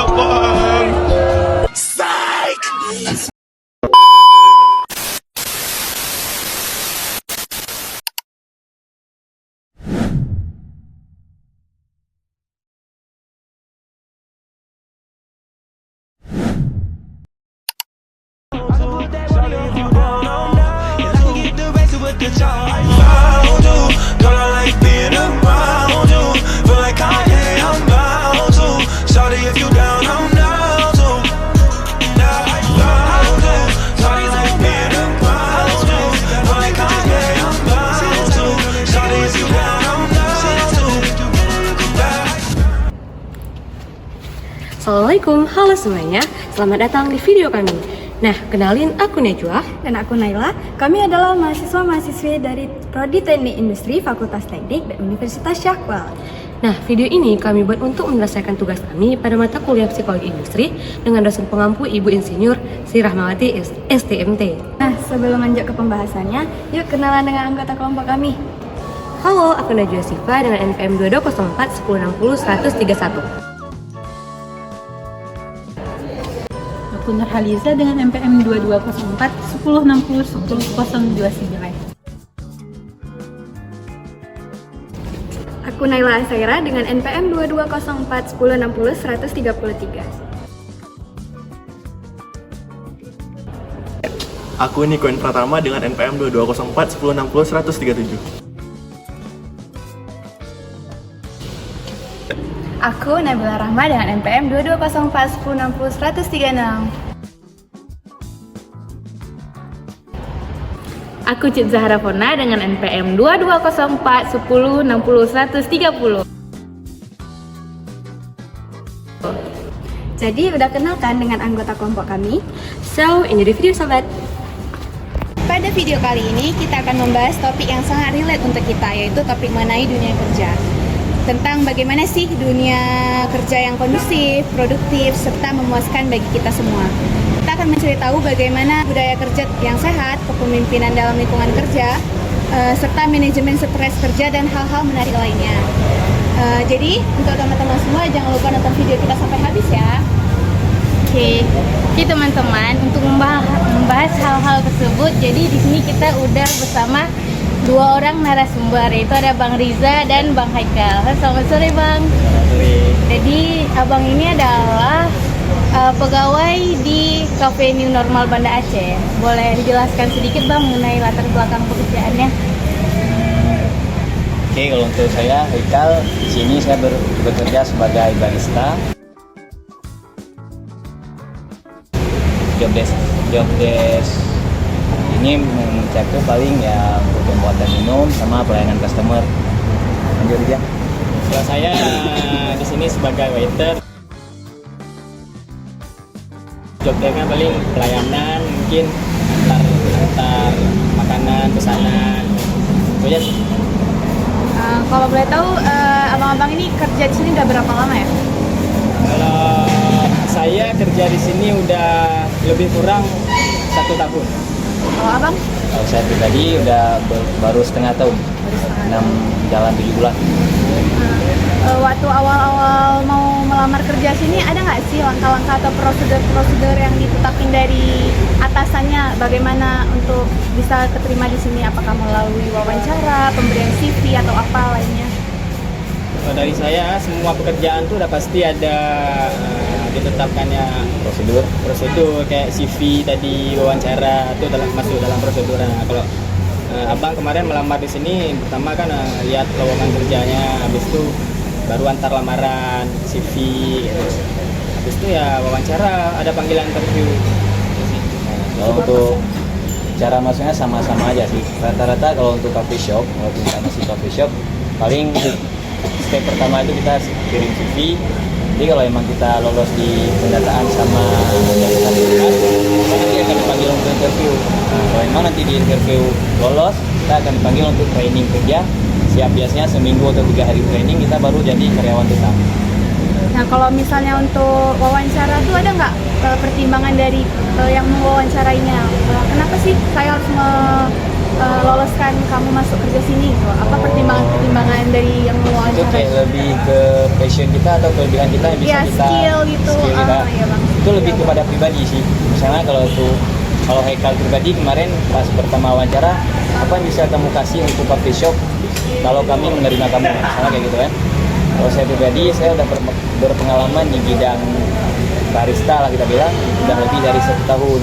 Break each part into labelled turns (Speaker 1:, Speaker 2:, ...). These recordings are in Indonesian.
Speaker 1: Goyang.
Speaker 2: Assalamualaikum, halo semuanya, selamat datang di video kami. Nah, kenalin aku Najwa.
Speaker 3: Dan aku Naila. Kami adalah mahasiswa-mahasiswi dari Prodi Teknik Industri Fakultas Teknik dan Universitas Syahwal.
Speaker 2: Nah, video ini kami buat untuk menyelesaikan tugas kami pada mata kuliah Psikologi Industri dengan dosen pengampu Ibu Insinyur Sri Rahmawati STMT.
Speaker 3: Nah, sebelum lanjut ke pembahasannya, yuk kenalan dengan anggota kelompok kami.
Speaker 2: Halo, aku Najwa Siva dengan NPM 2204 1060 131.
Speaker 4: Aku Nurhaliza dengan MPM 2204 1060 10029.
Speaker 3: Aku Naila Asaira dengan NPM 2204 1060 133.
Speaker 5: Aku Nikoin Pratama dengan NPM 2204 1060 137.
Speaker 3: Aku Nabila Rahma dengan NPM 2204 1060 136.
Speaker 4: Aku Cid Zahra Fona dengan NPM 2204 1060 130.
Speaker 3: Jadi udah kenal kan dengan anggota kelompok kami?
Speaker 2: So, ini di video sobat.
Speaker 6: Pada video kali ini kita akan membahas topik yang sangat relate untuk kita, yaitu topik mengenai dunia kerja. Tentang bagaimana sih dunia kerja yang kondusif, produktif, serta memuaskan bagi kita semua. Kita akan mencari tahu bagaimana budaya kerja yang sehat, kepemimpinan dalam lingkungan kerja, serta manajemen stres kerja dan hal-hal menarik lainnya. Jadi untuk teman-teman semua jangan lupa nonton video kita sampai habis ya.
Speaker 4: Oke teman-teman, untuk membahas hal-hal tersebut, jadi di sini kita udah bersama dua orang narasumber, yaitu ada Bang Riza dan Bang Haikal. Selamat sore Bang. Jadi abang ini adalah pegawai di Cafe New Normal Banda Aceh. Boleh dijelaskan sedikit Bang mengenai latar belakang pekerjaannya?
Speaker 7: Oke, kalau untuk saya Haikal, di sini saya bekerja sebagai barista. Job desk ini mencakup paling ya untuk pembuatan minum sama pelayanan customer. Lanjut aja.
Speaker 8: Kalau saya di sini sebagai waiter. Job desk-nya paling pelayanan, mungkin antar makanan, pesanan. Itu aja sih.
Speaker 3: Kalau boleh tahu, abang-abang ini kerja di sini udah berapa lama ya?
Speaker 8: Kalau saya kerja di sini udah lebih kurang 1 tahun.
Speaker 3: Kalau abang?
Speaker 7: Kalau saya pribadi udah baru setengah tahun, 7 bulan.
Speaker 3: Waktu awal-awal mau melamar kerja sini, ada nggak sih langkah-langkah atau prosedur-prosedur yang ditetapin dari atasannya bagaimana untuk bisa keterima di sini? Apakah melalui wawancara, pemberian CV atau apa lainnya?
Speaker 8: Kalau dari saya semua pekerjaan tuh udah pasti ada ditetapkannya prosedur kayak CV tadi, wawancara itu masuk dalam prosedur. Nah, kalau abang kemarin melamar di sini pertama kan lihat lowongan kerjanya, habis itu baru antar lamaran, CV gitu. Habis itu ya wawancara, ada panggilan interview.
Speaker 7: Kalau untuk cara masuknya sama-sama aja sih. Rata-rata kalau untuk coffee shop, kalau kita masih coffee shop, paling step pertama itu kita kirim CV. Jadi kalau emang kita lolos di pendataan sama yang nanti akan dipanggil untuk interview. Nah, kalau emang nanti di interview lolos, kita akan dipanggil untuk training kerja. Siap biasanya seminggu atau 3 hari training, kita baru jadi karyawan tetap.
Speaker 3: Nah, kalau misalnya untuk wawancara tuh ada nggak pertimbangan dari yang mewawancarainya? Kenapa sih saya harus loloskan kamu masuk kerja sini gitu? Apa pertimbangan-pertimbangan dari yang
Speaker 7: Itu
Speaker 3: mewawancarai?
Speaker 7: kayak lebih ke passion kita atau kelebihan kita yang bisa
Speaker 3: Iya,
Speaker 7: kita
Speaker 3: skill gitu.
Speaker 7: skill kita.
Speaker 3: Iya, Bang.
Speaker 7: Itu lebih kepada pribadi sih. Misalnya kalau Haikal pribadi kemarin pas pertama wawancara, apa yang bisa kamu kasih untuk coffee shop kalau kami menerima kamu, misalnya kayak gitu kan. Kalau saya pribadi, saya udah berpengalaman di bidang barista lah kita bilang, udah lebih dari 1 tahun.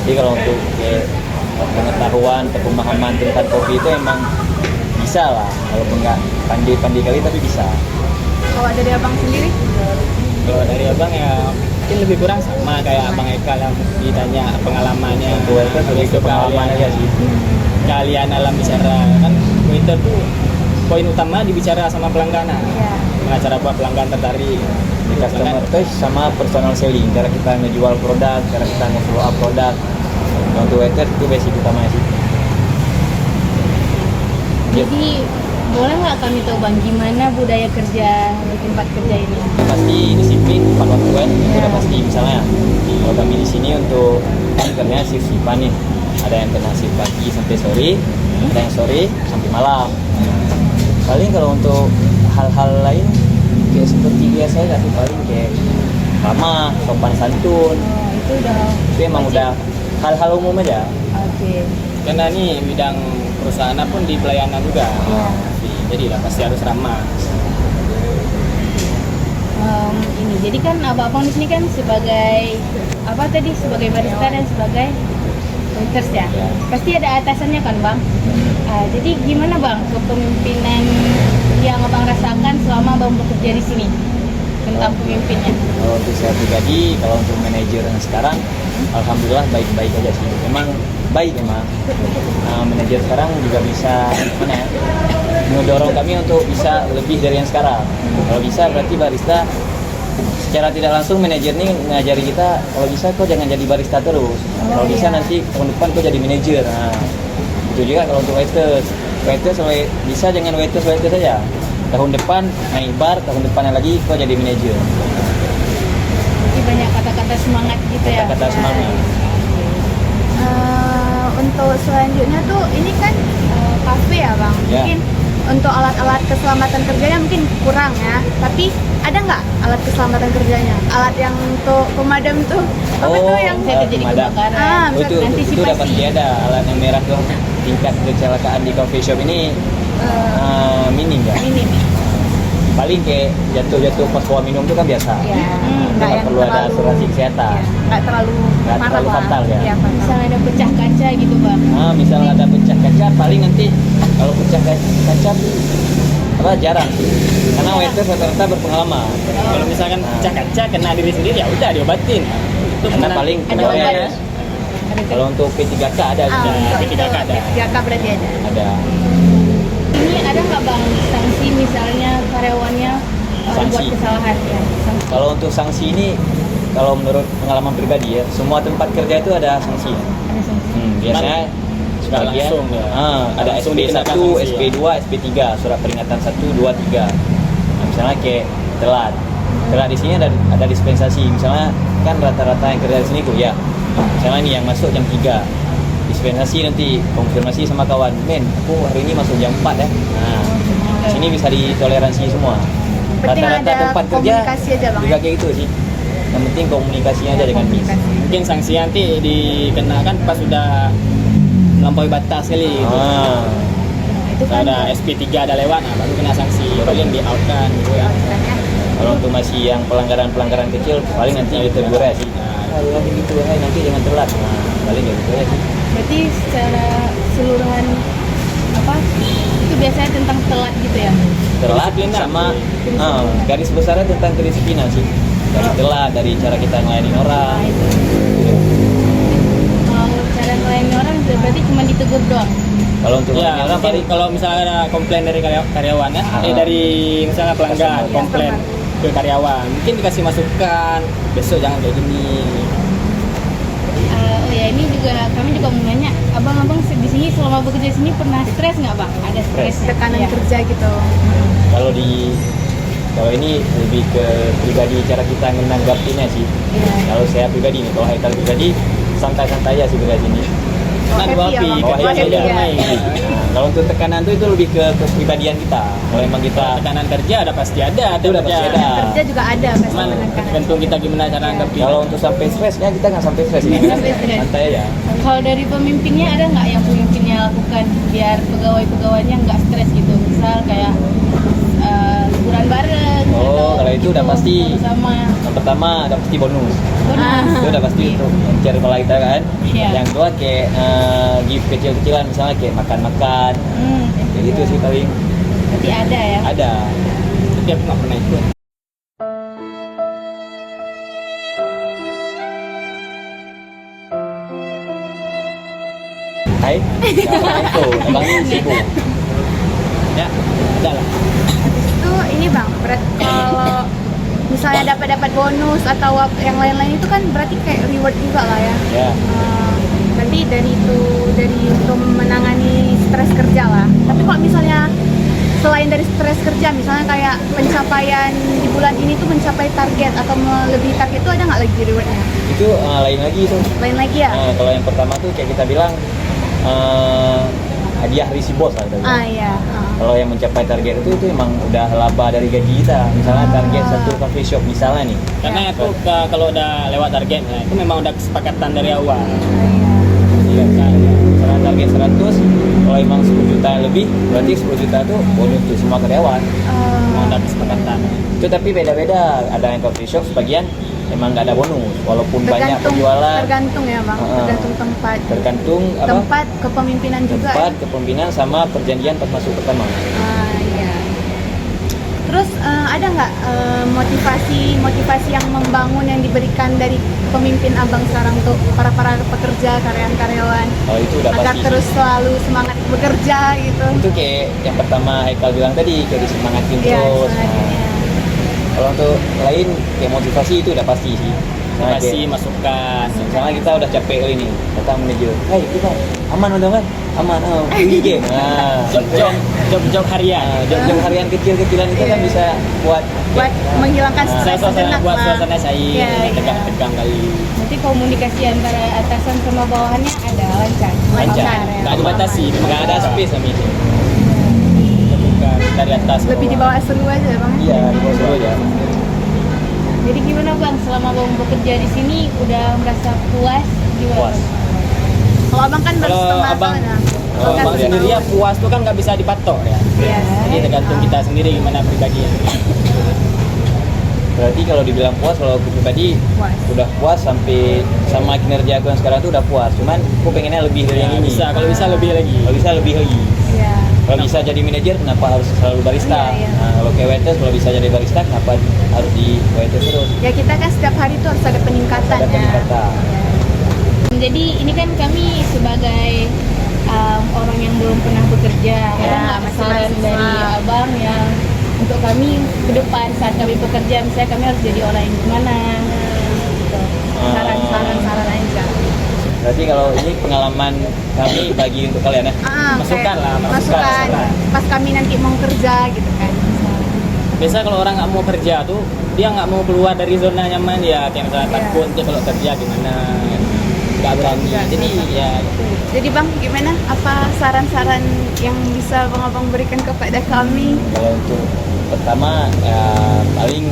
Speaker 7: Jadi kalau untuk pengetahuan atau pemahaman tentang kopi itu emang bisa lah, walaupun nggak pandai-pandai kali tapi bisa.
Speaker 3: Kalau dari abang sendiri?
Speaker 8: Kalau dari abang ya mungkin lebih kurang sama kayak Abang Eka yang ditanya pengalamannya.
Speaker 7: Untuk waiter lebih ke pengalaman aja sih.
Speaker 8: Kalian dalam bicara kan waiter tuh poin utama dibicara sama pelanggan. Nah, cara buat pelanggan tertarik.
Speaker 7: Di customer touch sama personal selling, cara kita ngejual produk, cara kita nge-follow up produk. Nah, untuk waiter itu basic utamanya sih.
Speaker 4: Jadi boleh nggak kami tahu bang gimana budaya kerja di tempat kerja ini?
Speaker 7: Pasti disiplin, tepat waktu kan, itu udah pasti. Misalnya kalau kami di sini untuk kerjanya shift-shiftan nih, ada yang kena shift pagi sampai sore, ada yang sore sampai malam. Paling kalau untuk hal-hal lain kayak seperti biasa ya sih, paling kayak ramah, sopan santun,
Speaker 4: Itu udah
Speaker 7: itu emang udah hal-hal umum aja.
Speaker 4: oke.
Speaker 8: Karena nih bidang perusahaan pun di pelayanan juga. Jadi lah pasti harus ramah.
Speaker 4: Ini jadi kan abang di sini kan sebagai apa tadi sebagai barista dan sebagai waiters ya. Pasti ada atasannya kan bang. Jadi gimana bang kepemimpinan yang abang rasakan selama abang bekerja di sini tentang pemimpinnya?
Speaker 7: Kalau untuk saya pribadi, kalau untuk manajer yang sekarang, alhamdulillah baik-baik aja sih. Memang baik memang. Manajer sekarang juga bisa mana ya, mendorong kami untuk bisa lebih dari yang sekarang. Kalau bisa berarti barista secara tidak langsung manajer ini ngajari kita, kalau bisa kau jangan jadi barista terus. Kalau bisa nanti tahun depan kau jadi manajer. Nah, itu juga kalau untuk waiters bisa jangan waiters saja. Tahun depan naik bar, tahun depannya lagi kau jadi manajer.
Speaker 4: Jadi banyak kata-kata semangat gitu ya.
Speaker 7: Kata-kata semangat.
Speaker 3: Untuk selanjutnya tuh ini kan kafe ya bang.
Speaker 7: Ya.
Speaker 3: Mungkin untuk alat-alat keselamatan kerjanya mungkin kurang ya. Tapi ada nggak alat keselamatan kerjanya? Alat yang untuk pemadam tuh apa tuh yang
Speaker 4: Saya terjadi
Speaker 7: pemadam.
Speaker 4: kebakaran.
Speaker 3: bisa
Speaker 7: itu udah pasti ada alat yang merah tuh. Tingkat kecelakaan di coffee shop ini minim ya.
Speaker 3: minim ya?
Speaker 7: Paling kayak jatuh pas bawa minum itu kan biasa.
Speaker 3: Ya,
Speaker 7: Nggak
Speaker 3: yang
Speaker 7: perlu ada
Speaker 3: terlalu-
Speaker 7: asuransi kesehatan.
Speaker 3: nggak terlalu
Speaker 7: Nggak
Speaker 3: parah
Speaker 7: terlalu
Speaker 3: lah.
Speaker 7: fatal ya.
Speaker 3: Iya, fatal.
Speaker 4: Misalnya ada pecah kaca gitu bang.
Speaker 7: Misal ada pecah kaca, paling nanti kalau pecah kaca apa jarang sih. Karena waiters rata-rata berpengalaman.
Speaker 8: Kalau misalkan pecah kaca kena diri sendiri ya udah diobatin. Itu
Speaker 7: Karena
Speaker 8: kena-
Speaker 7: paling
Speaker 4: Ada
Speaker 7: kemarin
Speaker 4: obat?
Speaker 7: kalau untuk P3K ada
Speaker 3: untuk
Speaker 8: P3K ada.
Speaker 3: P3K berarti ada.
Speaker 7: ada.
Speaker 4: Ini ada nggak bang sanksi misalnya karyawannya buat
Speaker 7: Sanksi.
Speaker 4: kesalahan ya? Sanksi.
Speaker 7: Kalau untuk sanksi ini, kalau menurut pengalaman pribadi ya, semua tempat kerja itu ada sanksi.
Speaker 4: Ada sanksi.
Speaker 7: Biasanya
Speaker 8: Nggak
Speaker 7: sebagian
Speaker 8: langsung ya.
Speaker 7: ada
Speaker 8: Langsung
Speaker 7: SP1,
Speaker 8: dikenakan sanksi,
Speaker 7: SP2, SP3, surat peringatan 1, 2, 3. Nah, misalnya kayak telat di sini ada dispensasi. Misalnya kan rata-rata yang kerja di sini kuliah. Misalnya nih yang masuk jam 3. Dispensasi nanti konfirmasi sama kawan, men, aku hari ini masuk jam 4 ya. Nah, sini bisa ditoleransi semua.
Speaker 3: Penting
Speaker 7: Rata-rata
Speaker 3: ada
Speaker 7: tempat kerja
Speaker 3: komunikasi aja, Bang,
Speaker 7: juga
Speaker 3: ya?
Speaker 7: kayak gitu sih. Yang penting komunikasinya aja dengan bis.
Speaker 8: Mungkin sanksi nanti dikenakan pas sudah melampaui batas kali gitu.
Speaker 4: Itu kan
Speaker 8: Ada SP3 ada lewat, nah baru kena sanksi. Paling di out kan gitu ya.
Speaker 7: Kalau untuk masih yang pelanggaran kecil, paling nanti ditegur ya sih. Nanti gitu, nanti jangan telat. Nah, paling gitu ya sih.
Speaker 4: berarti secara keseluruhan apa itu biasanya tentang telat gitu ya?
Speaker 7: Telat
Speaker 8: Kedisiplinan.
Speaker 7: sama garis besarnya tentang kedisiplinan sih. Dari telat, dari cara kita melayani orang.
Speaker 4: Kalau cara melayani orang berarti cuma ditegur doang.
Speaker 7: Kalau untuk
Speaker 8: Ya,
Speaker 7: melayani orang
Speaker 8: mungkin
Speaker 7: paling
Speaker 8: kalau misalnya ada komplain dari karyawan ya, dari misalnya pelanggan
Speaker 7: Customer.
Speaker 8: komplain ke karyawan, mungkin dikasih masukan, besok jangan kayak gini.
Speaker 4: Oh ya ini juga kami juga mau nanya, abang-abang di sini selama bekerja di sini pernah stres nggak bang? Ada stres?
Speaker 3: Tekanan
Speaker 4: Ya.
Speaker 3: kerja gitu.
Speaker 7: kalau ini lebih ke pribadi cara kita menanggapinya sih.
Speaker 4: Iya.
Speaker 7: Kalau saya pribadi nih, kalau Haikal pribadi santai-santai aja sih kerja sini.
Speaker 8: Karena dua
Speaker 3: happy ya,
Speaker 8: api,
Speaker 3: Bang?
Speaker 7: Oh,
Speaker 8: kerja
Speaker 7: iya,
Speaker 8: saja
Speaker 7: iya.
Speaker 8: main.
Speaker 7: Nah, kalau untuk tekanan tuh itu lebih ke kepribadian kita. Kalau emang kita
Speaker 8: Tekanan kerja ada pasti ada,
Speaker 7: Itu udah pasti ada.
Speaker 3: Kerja juga ada pasti
Speaker 8: Cuman
Speaker 3: menekan.
Speaker 8: tergantung kita gimana cara nanggapi.
Speaker 7: kalau untuk sampai stresnya kita nggak sampai stres ini.
Speaker 3: Sampai stres.
Speaker 7: Santai aja.
Speaker 4: Kalau dari pemimpinnya ada nggak yang pemimpinnya lakukan biar pegawai-pegawainya nggak stres gitu? Misal kayak liburan bareng.
Speaker 7: Oh,
Speaker 4: atau
Speaker 7: kalau itu udah
Speaker 4: gitu,
Speaker 7: pasti.
Speaker 4: sama
Speaker 7: Yang pertama udah pasti bonus.
Speaker 4: bonus.
Speaker 7: Itu udah pasti untuk mencari kepala kita kan.
Speaker 4: Iya.
Speaker 7: Yang kedua kayak gift kecil-kecilan misalnya kayak makan-makan. Kayak gitu sih paling
Speaker 4: Berarti ada ya.
Speaker 7: ada.
Speaker 8: Tapi aku nggak pernah ikut.
Speaker 7: Hai, jangan itu, abangnya sibuk.
Speaker 8: Ya, ada lah.
Speaker 3: Itu ini Bang, kalau misalnya dapat bonus atau yang lain-lain itu kan berarti kayak reward juga lah ya.
Speaker 7: Ya.
Speaker 3: Berarti dari untuk menangani stres kerja lah. Tapi kalau misalnya selain dari stres kerja, misalnya kayak pencapaian di bulan ini tuh mencapai target atau melebihi target itu ada nggak lagi rewardnya?
Speaker 7: Itu lain lagi itu.
Speaker 3: Lain lagi ya?
Speaker 7: Kalau yang pertama tuh kayak kita bilang hadiah risi bos lah kita bilang.
Speaker 3: Iya.
Speaker 7: Kalau yang mencapai target itu emang udah laba dari gaji kita. Misalnya target satu coffee shop misalnya nih.
Speaker 8: Karena aku kalau udah lewat target, nah, itu memang udah kesepakatan dari awal.
Speaker 7: Iya, misalnya target 100, kalau emang 10 juta lebih, berarti 10 juta itu bonus untuk semua karyawan.
Speaker 8: Memang udah kesepakatan.
Speaker 7: Itu tapi beda-beda. Ada yang coffee shop sebagian emang nggak ada bonus, walaupun banyak penjualan.
Speaker 3: Tergantung ya Bang, tergantung tempat.
Speaker 7: Tergantung apa?
Speaker 3: Tempat kepemimpinan juga.
Speaker 7: Tempat kepemimpinan sama perjanjian pas masuk pertama.
Speaker 3: Iya. Terus ada nggak motivasi yang membangun yang diberikan dari pemimpin Abang sekarang untuk para pekerja, karyawan-karyawan
Speaker 7: Kalau itu udah
Speaker 3: agar
Speaker 7: pasti.
Speaker 3: terus selalu semangat bekerja gitu?
Speaker 7: Itu kayak yang pertama Haikal bilang tadi, kayak disemangatin
Speaker 3: Iya,
Speaker 7: terus.
Speaker 3: semangatin, ya.
Speaker 7: Kalau untuk lain kayak motivasi itu udah pasti sih.
Speaker 8: Motivasi,
Speaker 7: kayak-
Speaker 8: masukan.
Speaker 7: misalnya kita udah capek kali ini, datang manajer, hey kita aman udah kan? Aman, IG. Nah,
Speaker 8: Job harian.
Speaker 7: job harian kecil-kecilan itu kan bisa buat
Speaker 3: Menghilangkan stres
Speaker 8: Suasana
Speaker 3: sejenak
Speaker 8: buat
Speaker 3: lah.
Speaker 8: suasana cair,
Speaker 3: Iya, iya.
Speaker 8: tegang kali.
Speaker 4: Berarti komunikasi antara atasan sama bawahannya ada lancar.
Speaker 7: lancar.
Speaker 3: ya.
Speaker 8: Nggak dibatasi,
Speaker 7: Nggak ada space kami itu.
Speaker 8: Terbuka dari atas. ke
Speaker 3: Lebih
Speaker 8: bawah.
Speaker 3: dibawa seru aja Bang.
Speaker 7: Iya, di bawah seluruh aja.
Speaker 4: Jadi gimana Bang, selama Bang bekerja di sini udah merasa puas? Gimana?
Speaker 7: Puas.
Speaker 3: Kalau Abang kan baru
Speaker 8: Kalau
Speaker 3: setengah
Speaker 8: abang,
Speaker 3: tahun ya.
Speaker 8: kalau
Speaker 3: Kan
Speaker 8: abang
Speaker 3: baru
Speaker 8: sendiri ya
Speaker 3: setahun.
Speaker 8: puas tuh kan nggak bisa dipatok ya.
Speaker 3: Iya.
Speaker 8: Jadi tergantung kita sendiri gimana pribadinya.
Speaker 7: Berarti kalau dibilang puas, kalau aku pribadi
Speaker 3: Puas.
Speaker 7: udah puas sampai sama kinerja aku yang sekarang tuh udah puas. Cuman aku pengennya lebih dari yang
Speaker 8: Ya,
Speaker 7: ini.
Speaker 8: bisa, kalau bisa lebih lagi.
Speaker 7: Kalau bisa lebih lagi.
Speaker 3: Iya.
Speaker 7: Kalau bisa jadi manajer, kenapa harus selalu barista?
Speaker 3: Iya, iya.
Speaker 7: Nah, kalau kayak waitress, kalau bisa jadi barista, kenapa harus di waitress terus?
Speaker 3: Ya kita kan setiap hari tuh harus ada peningkatan
Speaker 7: Ada
Speaker 3: ya.
Speaker 7: peningkatan.
Speaker 4: Jadi ini kan kami sebagai orang yang belum pernah bekerja, ada nggak
Speaker 3: masih
Speaker 4: saran
Speaker 3: mahasiswa.
Speaker 4: dari Abang yang untuk kami ke depan saat kami bekerja, misalnya kami harus jadi orang yang gimana? Gitu.
Speaker 3: Saran aja.
Speaker 7: Berarti kalau ini pengalaman kami bagi untuk kalian ya.
Speaker 8: Masukan
Speaker 3: Kayak
Speaker 8: lah,
Speaker 3: masukan.
Speaker 8: masukan.
Speaker 3: Pas kami nanti mau kerja gitu kan.
Speaker 8: Biasa kalau orang nggak mau kerja tuh dia nggak mau keluar dari zona nyaman ya, kayak misalnya
Speaker 3: Iya.
Speaker 8: takut dia kalau kerja gimana, nggak berani. Jadi ya
Speaker 3: Jadi Bang, gimana? Apa saran-saran yang bisa Bang-Abang berikan kepada kami?
Speaker 7: Kalau untuk pertama ya paling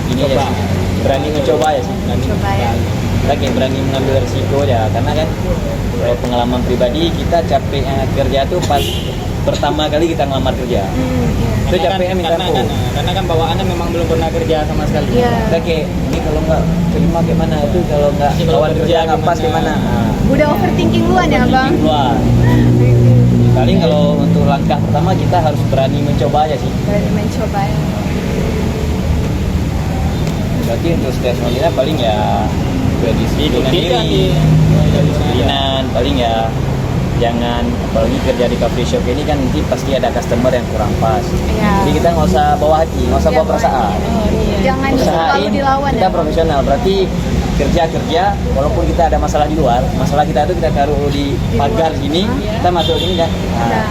Speaker 7: ini
Speaker 8: Coba.
Speaker 7: aja sih. Berani mencoba ya sih.
Speaker 3: Coba ya.
Speaker 7: Kita kayak berani mengambil risiko ya, karena kan kalau pengalaman pribadi kita capeknya kerja tuh pas pertama kali kita ngelamar kerja. Itu capeknya minta ampun.
Speaker 8: karena kan bawaannya memang belum pernah kerja sama sekali.
Speaker 3: Iya.
Speaker 7: Kita kayak ini kalau nggak terima kayak mana, itu kalau nggak
Speaker 8: Ini kalau
Speaker 7: lawan
Speaker 8: kerja
Speaker 7: kerja nggak pas
Speaker 8: gimana?
Speaker 7: kayak mana.
Speaker 3: Udah overthinking duluan ya Bang?
Speaker 7: Keluar. Paling kalau untuk langkah pertama kita harus berani mencoba aja sih.
Speaker 3: Berani mencoba ya.
Speaker 7: Berarti untuk stres kita paling ya disiplinan
Speaker 8: Disiplin
Speaker 7: diri,
Speaker 8: kan,
Speaker 7: disiplinan paling ya jangan, apalagi kerja di coffee shop ini kan nanti pasti ada customer yang kurang pas.
Speaker 3: Iya.
Speaker 7: Jadi kita nggak usah bawa hati, nggak usah
Speaker 3: Iya,
Speaker 7: bawa perasaan.
Speaker 3: Jangan selalu
Speaker 7: Usahain
Speaker 3: dilawan
Speaker 7: kita
Speaker 3: ya.
Speaker 7: profesional. Berarti kerja walaupun kita ada masalah di luar, masalah kita itu kita taruh di pagar sini, kita masuk sini kan. Nah,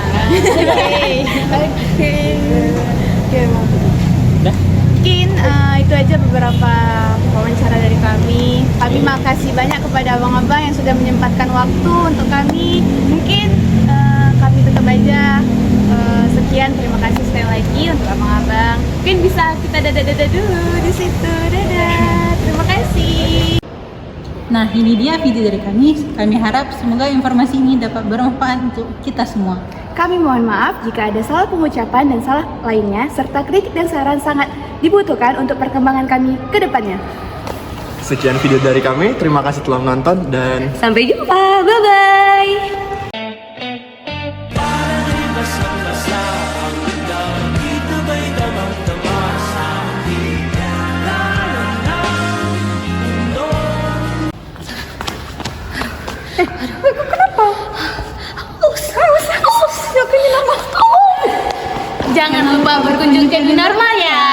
Speaker 3: Oke Bang.
Speaker 8: Dah.
Speaker 3: Mungkin itu aja beberapa wawancara dari kami. Kami Terima kasih banyak kepada abang-abang yang sudah menyempatkan waktu untuk kami. Mungkin kami tutup aja. Sekian, terima kasih sekali lagi untuk abang-abang. Mungkin bisa kita dadah-dadah dulu di situ. Dadah. Terima kasih.
Speaker 1: Nah, ini dia video dari kami. Kami harap semoga informasi ini dapat bermanfaat untuk kita semua.
Speaker 3: Kami mohon maaf jika ada salah pengucapan dan salah lainnya, serta kritik dan saran sangat dibutuhkan untuk perkembangan kami ke depannya.
Speaker 5: Sekian video dari kami, terima kasih telah menonton dan
Speaker 2: Sampai jumpa, bye-bye!
Speaker 4: Jangan lupa berkunjung ke new normal ya.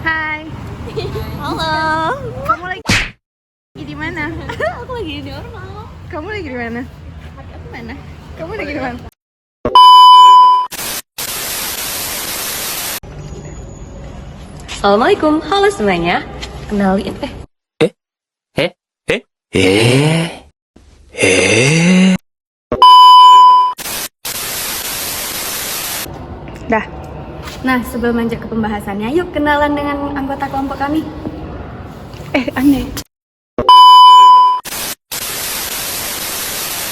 Speaker 3: Hai. Halo. Kamu lagi di mana? Aku lagi di normal. Kamu lagi di mana? Aku mana? Kamu lagi di mana?
Speaker 2: Assalamualaikum, halo semuanya. Kenalin,
Speaker 3: Dah. Nah, sebelum lanjut ke pembahasannya, yuk kenalan dengan anggota kelompok kami. Aneh.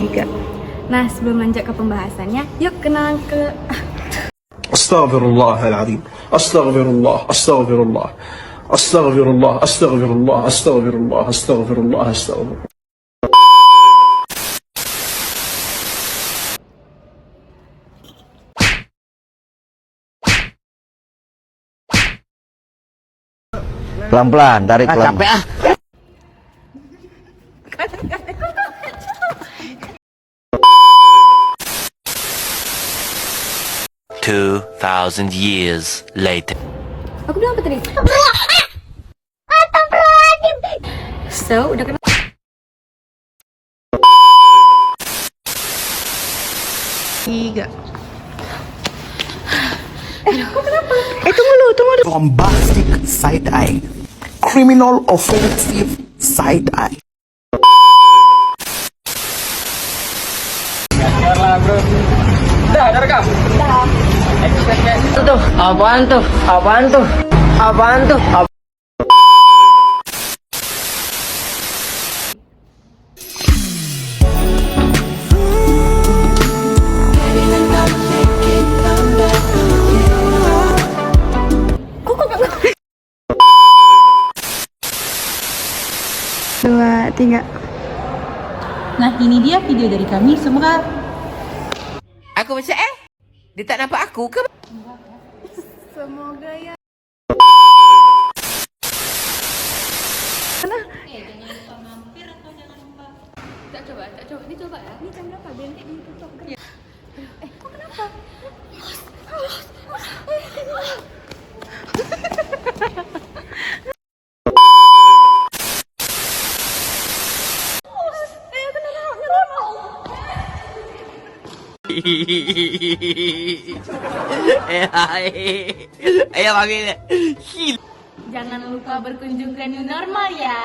Speaker 3: Tiga. Nah, sebelum lanjut ke pembahasannya, yuk kenalan ke...
Speaker 9: Astaghfirullahaladzim. Astaghfirullah. Astaghfirullah. Astaghfirullah. Astaghfirullah. Astaghfirullah. Astaghfirullah. Astaghfirullah.
Speaker 10: Pelan-pelan, tarik pelan. Capek ah.
Speaker 11: Years later.
Speaker 3: Aku bilang apa tadi? So, udah kenal. Tiga. Kok kenapa? Tunggu.
Speaker 10: Bombastic side eye. Criminal offensive side eye.
Speaker 11: Apaan tuh?
Speaker 3: Dua, tiga.
Speaker 1: Nah, ini dia video dari kami. Semoga
Speaker 11: Aku macam dia tak nampak aku ke?
Speaker 3: Semoga ya. Tak coba. Ini coba ya. Ini jam berapa? Bentik ini tutup. Kok kenapa?
Speaker 11: Ayo panggil.
Speaker 4: Jangan lupa berkunjung ke new normal ya.